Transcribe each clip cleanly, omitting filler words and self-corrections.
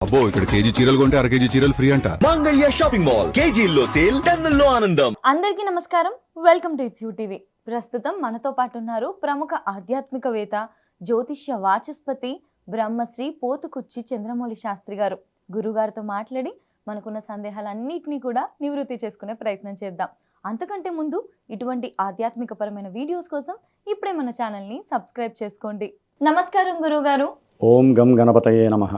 అబ్బో ఇక్కడ కేజీ చీరలు కొంటే అర కేజీ చీరలు ఫ్రీ అంట. మంగళ్య షాపింగ్ మాల్ కేజీల్లో సేల్ టన్నుల్లో ఆనందం. అందరికీ నమస్కారం, welcome to it's you TV. ప్రస్తుతం మనతో పాటు ఉన్నారు ప్రముఖ ఆధ్యాత్మికవేత్త, జ్యోతిష్య వాచస్పతి బ్రహ్మశ్రీ పోతుకుచ్చి చంద్రమౌళి శాస్త్రి గారు. గురుగారితో మాట్లాడి మనకున్న సందేహాలన్నింటినీ కూడా నివృత్తి చేసుకునే ప్రయత్నం చేద్దాం. అంతకంటే ముందు ఇటువంటి ఆధ్యాత్మికపరమైన వీడియోస్ కోసం ఇప్పుడే మన ఛానల్ని సబ్స్క్రైబ్ చేసుకోండి. నమస్కారం గురుగారు. ఓం గం గణపతయే నమః.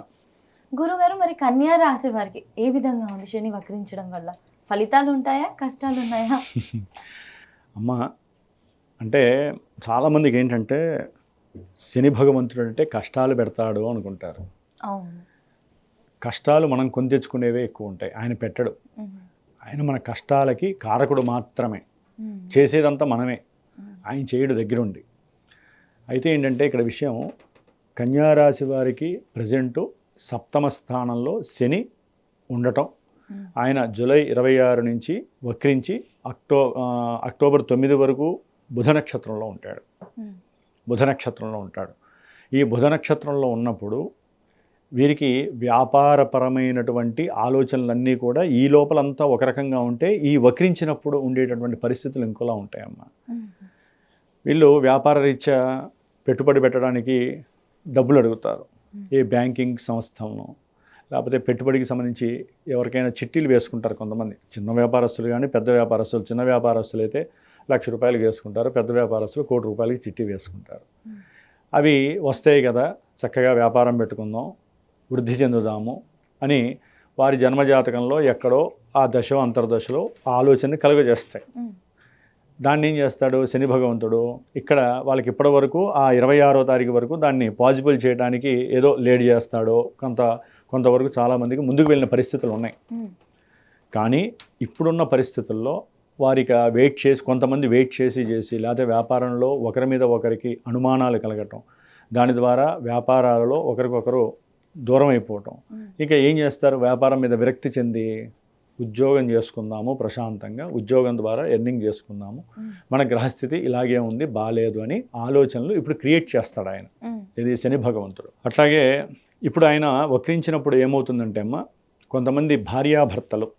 గురుగారు, మరి కన్యా రాశి వారికి ఏ విధంగా ఉంది శని వక్రించడం వల్ల? ఫలితాలు ఉంటాయా, కష్టాలు ఉన్నాయా? అమ్మ, అంటే చాలామందికి ఏంటంటే శని భగవంతుడు అంటే కష్టాలు పెడతాడు అనుకుంటారు. అవును, కష్టాలు మనం కొని తెచ్చుకునేవే ఎక్కువ ఉంటాయి, ఆయన పెట్టడు. ఆయన మన కష్టాలకి కారకుడు మాత్రమే, చేసేదంతా మనమే, ఆయన చేయడు దగ్గరుండి. అయితే ఏంటంటే ఇక్కడ విషయం, కన్యారాశి వారికి ప్రజెంటు సప్తమ స్థానంలో శని ఉండటం. ఆయన జూలై 26 నుంచి వక్రించి అక్టోబర్ 9 వరకు బుధ నక్షత్రంలో ఉంటాడు. ఈ బుధ నక్షత్రంలో ఉన్నప్పుడు వీరికి వ్యాపారపరమైనటువంటి ఆలోచనలన్నీ కూడా ఈ లోపలంతా ఒక రకంగా ఉంటే, ఈ వక్రించినప్పుడు ఉండేటటువంటి పరిస్థితులు ఇంకోలా ఉంటాయమ్మా. వీళ్ళు వ్యాపార రీత్యా పెట్టుబడి పెట్టడానికి డబ్బులు అడుగుతారు, ఏ బ్యాంకింగ్ సంస్థలను, లేకపోతే పెట్టుబడికి సంబంధించి ఎవరికైనా చిట్టీలు వేసుకుంటారు కొంతమంది. చిన్న వ్యాపారస్తులు కానీ పెద్ద వ్యాపారస్తులు, చిన్న వ్యాపారస్తులు అయితే ₹1,00,000 వేసుకుంటారు, పెద్ద వ్యాపారస్తులు ₹1,00,00,000 చిట్టి వేసుకుంటారు. అవి వస్తాయి కదా, చక్కగా వ్యాపారం పెట్టుకుందాం, వృద్ధి చెందుదాము అని వారి జన్మజాతకంలో ఎక్కడో ఆ దశలో అంతర్దశలో ఆలోచన కలుగజేస్తాయి. దాన్ని ఏం చేస్తాడు శని భగవంతుడు, ఇక్కడ వాళ్ళకి ఇప్పటి వరకు ఆ 26వ తారీఖు వరకు దాన్ని పాజిబుల్ చేయడానికి ఏదో లేట్ చేస్తాడో, కొంతవరకు చాలామందికి ముందుకు వెళ్ళిన పరిస్థితులు ఉన్నాయి. కానీ ఇప్పుడున్న పరిస్థితుల్లో వారికి కొంతమంది వెయిట్ చేసి లేకపోతే వ్యాపారంలో ఒకరి మీద ఒకరికి అనుమానాలు కలగటం, దాని ద్వారా వ్యాపారాలలో ఒకరికొకరు దూరం అయిపోవటం. ఇక ఏం చేస్తారు, వ్యాపారం మీద విరక్తి చెంది ఉద్యోగం చేసుకుందాము ప్రశాంతంగా, ఉద్యోగం ద్వారా ఎర్నింగ్ చేసుకుందాము, మన గ్రహస్థితి ఇలాగే ఉంది, బాగాలేదు అని ఆలోచనలు ఇప్పుడు క్రియేట్ చేస్తాడు ఆయన, ఇది శని భగవంతుడు. అట్లాగే ఇప్పుడు ఆయన వక్రించినప్పుడు ఏమవుతుందంటే అమ్మ, కొంతమంది భార్యాభర్తలు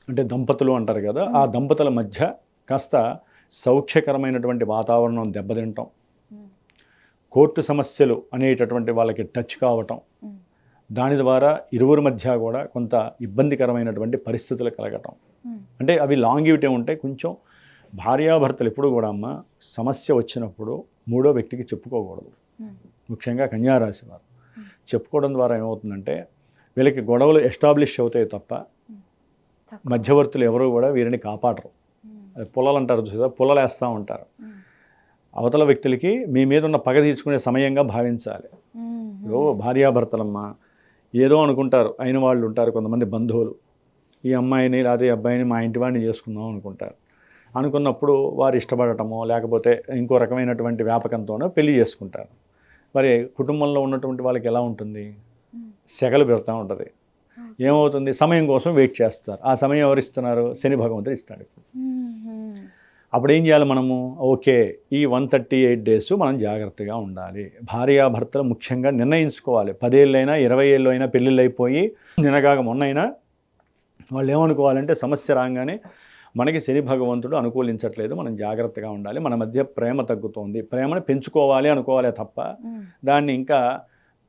అంటే దంపతులు అంటారు కదా, ఆ దంపతుల మధ్య కాస్త సౌఖ్యకరమైనటువంటి వాతావరణం దెబ్బతింటాం, కోర్టు సమస్యలు అనేటటువంటి వాళ్ళకి టచ్ కావటం, దాని ద్వారా ఇరువురి మధ్య కూడా కొంత ఇబ్బందికరమైనటువంటి పరిస్థితులు కలగటం. అంటే అవి లాంగివిటీ ఉంటాయి. కొంచెం భార్యాభర్తలు ఎప్పుడు కూడా అమ్మ సమస్య వచ్చినప్పుడు మూడో వ్యక్తికి చెప్పుకోకూడదు. ముఖ్యంగా కన్యారాశి వారు చెప్పుకోవడం ద్వారా ఏమవుతుందంటే వీళ్ళకి గొడవలు ఎస్టాబ్లిష్ అవుతాయి తప్ప మధ్యవర్తులు ఎవరు కూడా వీరిని కాపాడరు. అది పుల్లలు అంటారు చూసా, పుల్లలు వేస్తూ ఉంటారు. అవతల వ్యక్తులకి మీ మీద ఉన్న పగ తీర్చుకునే సమయంగా భావించాలి. భార్యాభర్తలమ్మ ఏదో అనుకుంటారు, అయిన వాళ్ళు ఉంటారు కొంతమంది బంధువులు, ఈ అమ్మాయిని లేదా ఈ అబ్బాయిని మా ఇంటి వాడిని చేసుకుందాం అనుకుంటారు. అనుకున్నప్పుడు వారు ఇష్టపడటమో లేకపోతే ఇంకో రకమైనటువంటి వ్యాపకంతోనో పెళ్లి చేసుకుంటారు. మరి కుటుంబంలో ఉన్నటువంటి వాళ్ళకి ఎలా ఉంటుంది, సెగలు పెడతా ఉంటుంది. ఏమవుతుంది, సమయం కోసం వెయిట్ చేస్తారు. ఆ సమయం ఎవరు ఇస్తున్నారు, శని భగవంతుడు ఇస్తాడు. అప్పుడు ఏం చేయాలి మనము, ఓకే ఈ 138 డేస్ మనం జాగ్రత్తగా ఉండాలి. భార్యాభర్తలు ముఖ్యంగా నిర్ణయించుకోవాలి. 10 ఏళ్ళైనా 20 ఏళ్ళు అయినా పెళ్ళిళ్ళు అయిపోయి నినగాక మొన్నైనా వాళ్ళు ఏమనుకోవాలంటే సమస్య రాగానే మనకి శని భగవంతుడు అనుకూలించట్లేదు, మనం జాగ్రత్తగా ఉండాలి, మన మధ్య ప్రేమ తగ్గుతోంది, ప్రేమను పెంచుకోవాలి అనుకోవాలి తప్ప దాన్ని ఇంకా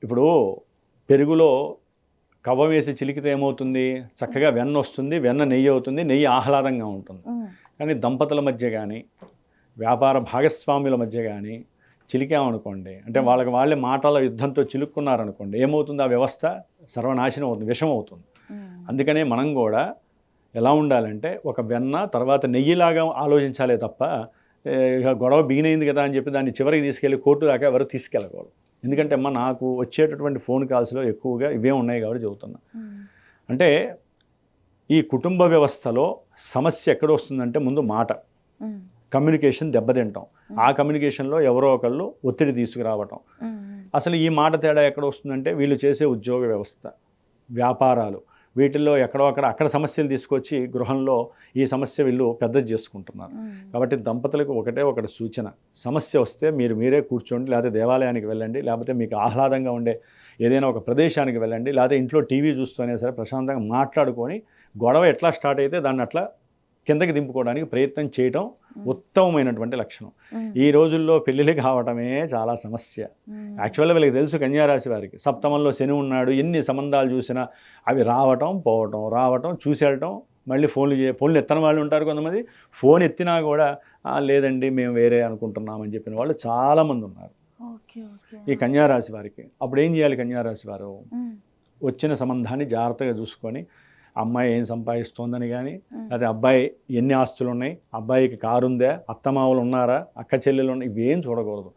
ఇప్పుడు పెరుగులో కవ్వ వేసి చిలికితే ఏమవుతుంది, చక్కగా వెన్న వస్తుంది, వెన్న నెయ్యి అవుతుంది, నెయ్యి ఆహ్లాదంగా ఉంటుంది. కానీ దంపతుల మధ్య కానీ వ్యాపార భాగస్వాముల మధ్య కానీ చిలికామనుకోండి, అంటే వాళ్ళే మాటల యుద్ధంతో చిలుక్కున్నారనుకోండి, ఏమవుతుంది, ఆ వ్యవస్థ సర్వనాశనం అవుతుంది, విషం అవుతుంది. అందుకనే మనం కూడా ఎలా ఉండాలంటే ఒక వెన్న తర్వాత నెయ్యిలాగా ఆలోచించాలే తప్ప ఇక గొడవ బిగినైంది కదా అని చెప్పి దాన్ని చివరికి తీసుకెళ్ళి కోర్టు దాకా ఎవరు తీసుకెళ్ళకూడదు. ఎందుకంటే అమ్మ నాకు వచ్చేటటువంటి ఫోన్ కాల్స్లో ఎక్కువగా ఇవే ఉన్నాయి కాబట్టి చెబుతున్నా. అంటే ఈ కుటుంబ వ్యవస్థలో సమస్య ఎక్కడ వస్తుందంటే ముందు మాట, కమ్యూనికేషన్ దెబ్బతింటాం. ఆ కమ్యూనికేషన్లో ఎవరో ఒకళ్ళు ఒత్తిడి తీసుకురావటం. అసలు ఈ మాట తేడా ఎక్కడ వస్తుందంటే వీళ్ళు చేసే ఉద్యోగ వ్యవస్థ, వ్యాపారాలు, వీటిల్లో ఎక్కడో అక్కడ సమస్యలు తీసుకొచ్చి గృహంలో ఈ సమస్య వీళ్ళు పెద్దది చేసుకుంటున్నారు. కాబట్టి దంపతులకు ఒకటి సూచన, సమస్య వస్తే మీరే కూర్చోండి, లేకపోతే దేవాలయానికి వెళ్ళండి, లేకపోతే మీకు ఆహ్లాదంగా ఉండే ఏదైనా ఒక ప్రదేశానికి వెళ్ళండి, లేకపోతే ఇంట్లో టీవీ చూస్తూనే సరే ప్రశాంతంగా మాట్లాడుకొని గొడవ ఎట్లా స్టార్ట్ అయితే దాన్ని అట్లా కిందకి దింపుకోవడానికి ప్రయత్నం చేయటం ఉత్తమమైనటువంటి లక్షణం. ఈ రోజుల్లో పెళ్ళిళ్ళు కావటమే చాలా సమస్య. యాక్చువల్గా వీళ్ళకి తెలుసు కన్యారాశి వారికి సప్తమంలో శని ఉన్నాడు, ఎన్ని సంబంధాలు చూసినా అవి రావటం పోవటం రావటం చూసేయటం, మళ్ళీ ఫోన్లు ఎత్తని వాళ్ళు ఉంటారు కొంతమంది. ఫోన్ ఎత్తినా కూడా లేదండి మేము వేరే అనుకుంటున్నామని చెప్పిన వాళ్ళు చాలామంది ఉన్నారు ఈ కన్యారాశి వారికి. అప్పుడు ఏం చేయాలి కన్యారాశి వారు? వచ్చిన సంబంధాన్ని జాగ్రత్తగా చూసుకొని అమ్మాయి ఏం సంపాదిస్తోందని కానీ, లేకపోతే అబ్బాయి ఎన్ని ఆస్తులు ఉన్నాయి, అబ్బాయికి కారు ఉందా, అత్తమామలు ఉన్నారా, అక్క చెల్లెలు ఉన్నాయి, ఇవేం చూడకూడదు.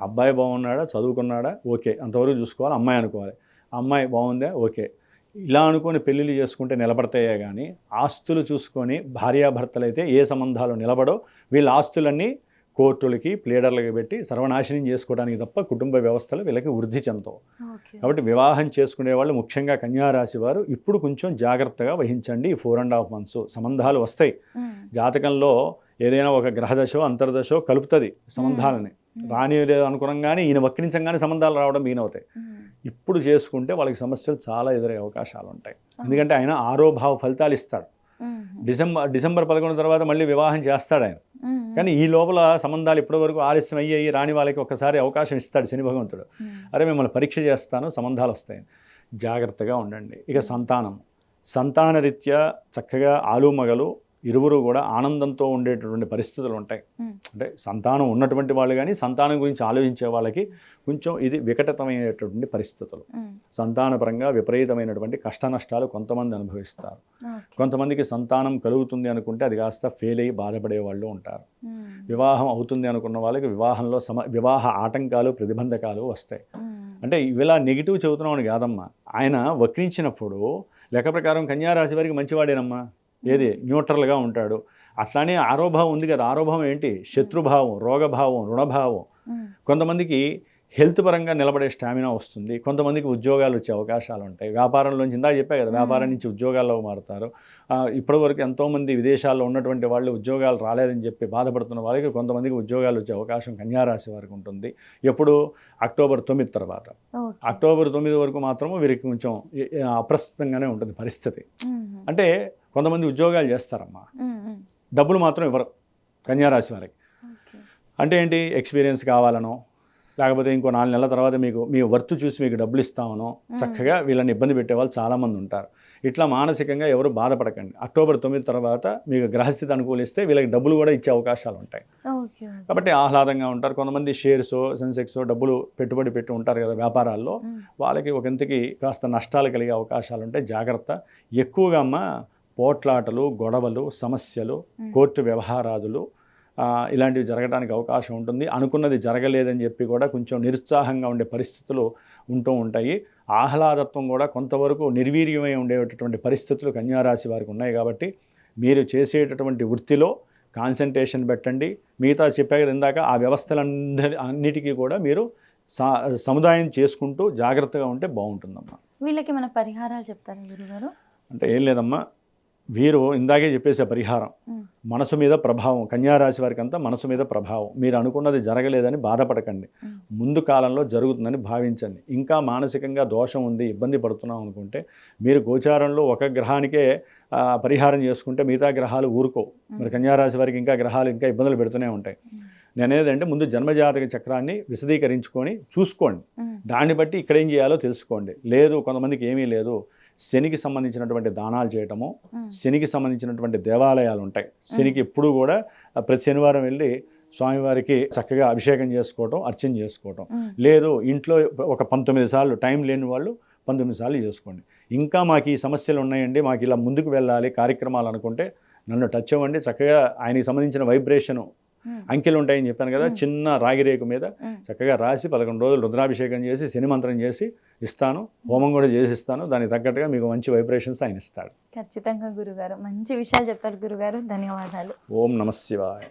అబ్బాయి బాగున్నాడా, చదువుకున్నాడా, ఓకే అంతవరకు చూసుకోవాలి. అమ్మాయి అనుకోవాలి, అమ్మాయి బాగుందా, ఓకే. ఇలా అనుకొని పెళ్ళిళ్ళు చేసుకుంటే నిలబడతాయే కానీ ఆస్తులు చూసుకొని భార్యాభర్తలు అయితే ఏ సంబంధాలు నిలబడో. వీళ్ళ ఆస్తులన్నీ కోర్టులకి ప్లేడర్లకి పెట్టి సర్వనాశనం చేసుకోవడానికి తప్ప కుటుంబ వ్యవస్థలు వీళ్ళకి వృద్ధి చెందవు. కాబట్టి వివాహం చేసుకునే వాళ్ళు ముఖ్యంగా కన్యారాశి వారు ఇప్పుడు కొంచెం జాగ్రత్తగా వహించండి. 4.5 months సంబంధాలు వస్తాయి. జాతకంలో ఏదైనా ఒక గ్రహదశో అంతర్దశో కలుపుతుంది సంబంధాలని. రాని లేదు అనుకునంగానే ఈయన వక్రించంగానే సంబంధాలు రావడం ఈయనవుతాయి. ఇప్పుడు చేసుకుంటే వాళ్ళకి సమస్యలు చాలా ఎదురయ్యే అవకాశాలు ఉంటాయి. ఎందుకంటే ఆయన 6వ భావ ఫలితాలు ఇస్తాడు. డిసెంబర్ 11 తర్వాత మళ్ళీ వివాహం చేస్తాడు ఆయన. కానీ ఈ లోపల సంబంధాలు ఇప్పటివరకు ఆలస్యం అయ్యాయి రాని వాళ్ళకి ఒకసారి అవకాశం ఇస్తాడు శని భగవంతుడు. అరే మిమ్మల్ని పరీక్ష చేస్తాను, సంబంధాలు వస్తాయి, జాగ్రత్తగా ఉండండి. ఇక సంతానరీత్యా చక్కగా ఆలుమగలు ఇరువురు కూడా ఆనందంతో ఉండేటటువంటి పరిస్థితులు ఉంటాయి. అంటే సంతానం ఉన్నటువంటి వాళ్ళు కానీ సంతానం గురించి ఆలోచించే వాళ్ళకి కొంచెం ఇది వికటమైనటువంటి పరిస్థితులు. సంతానపరంగా విపరీతమైనటువంటి కష్ట నష్టాలు కొంతమంది అనుభవిస్తారు. కొంతమందికి సంతానం కలుగుతుంది అనుకుంటే అది కాస్త ఫెయిల్ అయ్యి బాధపడే వాళ్ళు ఉంటారు. వివాహం అవుతుంది అనుకున్న వాళ్ళకి వివాహంలో వివాహ ఆటంకాలు ప్రతిబంధకాలు వస్తాయి. అంటే ఇలా నెగిటివ్ చెబుతున్నామని కాదమ్మా. ఆయన వక్రించినప్పుడు లెక్క ప్రకారం కన్యారాశి వారికి మంచివాడేనమ్మా. ఏది న్యూట్రల్గా ఉంటాడు. అట్లానే ఆరోభావం ఉంది కదా. ఆరోభావం ఏంటి? శత్రుభావం, రోగభావం, రుణభావం. కొంతమందికి హెల్త్ పరంగా నిలబడే స్టామినా వస్తుంది. కొంతమందికి ఉద్యోగాలు వచ్చే అవకాశాలు ఉంటాయి. వ్యాపారంలోంచి ఇందాక చెప్పా కదా, వ్యాపారం నుంచి ఉద్యోగాల్లో మారుతారు. ఇప్పటివరకు ఎంతోమంది విదేశాల్లో ఉన్నటువంటి వాళ్ళు ఉద్యోగాలు రాలేదని చెప్పి బాధపడుతున్న వాళ్ళకి కొంతమందికి ఉద్యోగాలు వచ్చే అవకాశం కన్యారాశి వారికి ఉంటుంది. ఎప్పుడు? అక్టోబర్ 9 తర్వాత. అక్టోబర్ 9 వరకు మాత్రము వీరికి కొంచెం అప్రస్తుతంగానే ఉంటుంది పరిస్థితి. అంటే కొంతమంది ఉద్యోగాలు చేస్తారమ్మా, డబ్బులు మాత్రం ఇవ్వరు కన్యారాశి వారికి. అంటే ఏంటి? ఎక్స్పీరియన్స్ కావాలనో, లేకపోతే ఇంకో 4 నెలల తర్వాత మీ వర్త్ చూసి మీకు డబ్బులు ఇస్తామనో చక్కగా వీళ్ళని ఇబ్బంది పెట్టే వాళ్ళు చాలామంది ఉంటారు. ఇట్లా మానసికంగా ఎవరు బాధపడకండి. అక్టోబర్ 9 తర్వాత మీకు గ్రహస్థితి అనుకూలిస్తే వీళ్ళకి డబ్బులు కూడా ఇచ్చే అవకాశాలు ఉంటాయి. కాబట్టి ఆహ్లాదంగా ఉంటారు. కొంతమంది షేర్స్, సెన్సెక్స్ డబ్బులు పెట్టుబడి పెట్టి ఉంటారు కదా వ్యాపారాల్లో, వాళ్ళకి ఒకంతకి కాస్త నష్టాలు కలిగే అవకాశాలు ఉంటాయి. జాగ్రత్త. ఎక్కువగా పోట్లాటలు, గొడవలు, సమస్యలు, కోర్టు వ్యవహారాదులు ఇలాంటివి జరగడానికి అవకాశం ఉంటుంది. అనుకున్నది జరగలేదని చెప్పి కూడా కొంచెం నిరుత్సాహంగా ఉండే పరిస్థితులు ఉంటూ ఉంటాయి. ఆహ్లాదత్వం కూడా కొంతవరకు నిర్వీర్యమై ఉండేటటువంటి పరిస్థితులు కన్యారాశి వారికి ఉన్నాయి. కాబట్టి మీరు చేసేటటువంటి వృత్తిలో కాన్సన్ట్రేషన్ పెట్టండి. మిగతా చెప్పాక ఇందాక ఆ వ్యవస్థలన్నిటికీ కూడా మీరు సముదాయం చేసుకుంటూ జాగ్రత్తగా ఉంటే బాగుంటుందమ్మా. వీళ్ళకి మన పరిహారాలు చెప్తారా గురుగారు? అంటే ఏం లేదమ్మా, వీరు ఇందాకే చెప్పేసే పరిహారం మనసు మీద ప్రభావం. కన్యారాశి వారికి అంతా మనసు మీద ప్రభావం. మీరు అనుకున్నది జరగలేదని బాధపడకండి, ముందు కాలంలో జరుగుతుందని భావించండి. ఇంకా మానసికంగా దోషం ఉంది, ఇబ్బంది పడుతున్నాం అనుకుంటే మీరు గోచారంలో ఒక గ్రహానికే పరిహారం చేసుకుంటే మిగతా గ్రహాలు ఊరుకో. మరి కన్యారాశి వారికి ఇంకా గ్రహాలు ఇంకా ఇబ్బందులు పెడుతూనే ఉంటాయి. నేనేదంటే ముందు జన్మజాతక చక్రాన్ని విశదీకరించుకొని చూసుకోండి. దాన్ని బట్టి ఇక్కడ ఏం చేయాలో తెలుసుకోండి. లేదు కొంతమందికి ఏమీ లేదు, శనికి సంబంధించినటువంటి దానాలు చేయటము, శనికి సంబంధించినటువంటి దేవాలయాలు ఉంటాయి. శనికి ఎప్పుడు కూడా ప్రతి శనివారం వెళ్ళి స్వామివారికి చక్కగా అభిషేకం చేసుకోవటం, అర్చన చేసుకోవటం. లేదు ఇంట్లో ఒక 19 సార్లు, టైం లేని వాళ్ళు 19 సార్లు చేసుకోండి. ఇంకా మాకు ఈ సమస్యలు ఉన్నాయండి, మాకు ఇలా ముందుకు వెళ్ళాలి కార్యక్రమాలు అనుకుంటే నన్ను టచ్ అవ్వండి. చక్కగా ఆయనకి సంబంధించిన వైబ్రేషను అంకెలు ఉంటాయని చెప్పాను కదా, చిన్న రాగి రేకు మీద చక్కగా రాసి 11 రోజులు రుద్రాభిషేకం చేసి శని మంత్రం చేసి ఇస్తాను. హోమం కూడా చేసి ఇస్తాను. దానికి తగ్గట్టుగా మీకు మంచి వైబ్రేషన్స్ ఆయన ఇస్తాడు. ఖచ్చితంగా గురుగారు, మంచి విషయాలు చెప్పారు గురుగారు. ధన్యవాదాలు. ఓం నమః శివాయ.